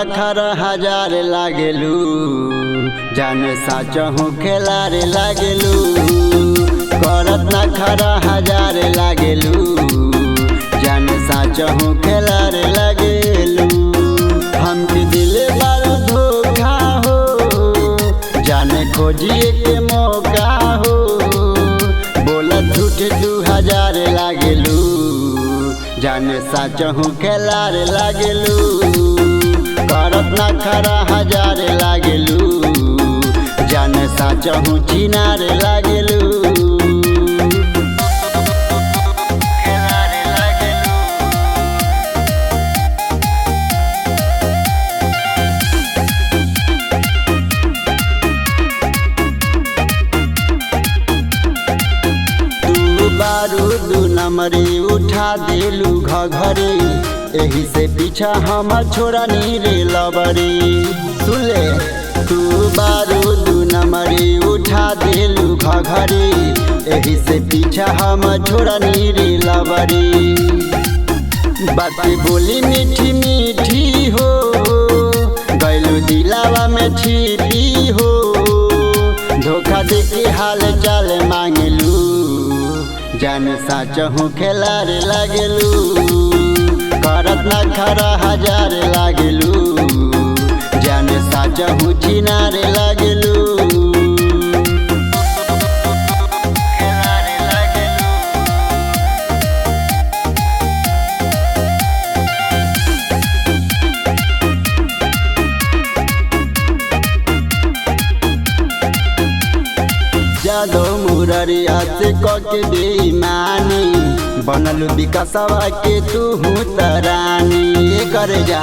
नखर हजार लागेलू, जाने साचहु खेलारे लागेलू। करत नखर हजार लागेलू, जाने साचहु खेलारे लागेलू। हमके दिल बार धोखा हो, जाने खोजिए के मौका हो। बोला झूठे 2000 लागेलू, जाने साचहु खेलारे लागेलू। करत नखर हजार लागेलू, जाने साचहु चिनारे लागेलू। बारूद नमरी उठा देलू घघरी, एही से पीछा हम छोड़ा नी रे लबरी। सुले तू बारूद नमरी उठा देलू घघरी, एही से पीछा हम छोड़ा नी रे लबरी। बातें बोली मीठी मीठी हो, गैलू दिलावा में छिपी हो। धोखा दे के हाल चाल मांगलू, जाने साचहु खेलारे लागेलू। करत नखर हजार लागेलू, जाने साचहु चिनारे लागेलू। जादो मुररिया से कके बेईमानी, बनलू विकासवा के तू तरानी। ये करे जा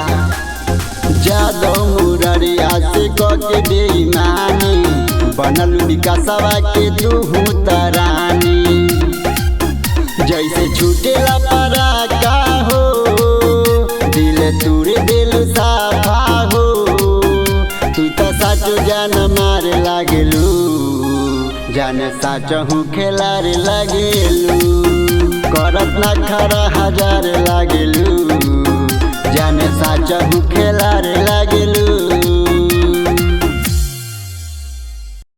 जादो मुररिया से कके बेईमानी, बनलू विकासवा के तू तरानी। जैसे छूटेला पराका हो, दिल तुरे दिल साफा हो। तू तो साचो जान मारे लागेलू, जाने साचहु खेलारे लागेलू। करत नखर हजार लागेलू, जाने साचहु खेलारे लागेलू।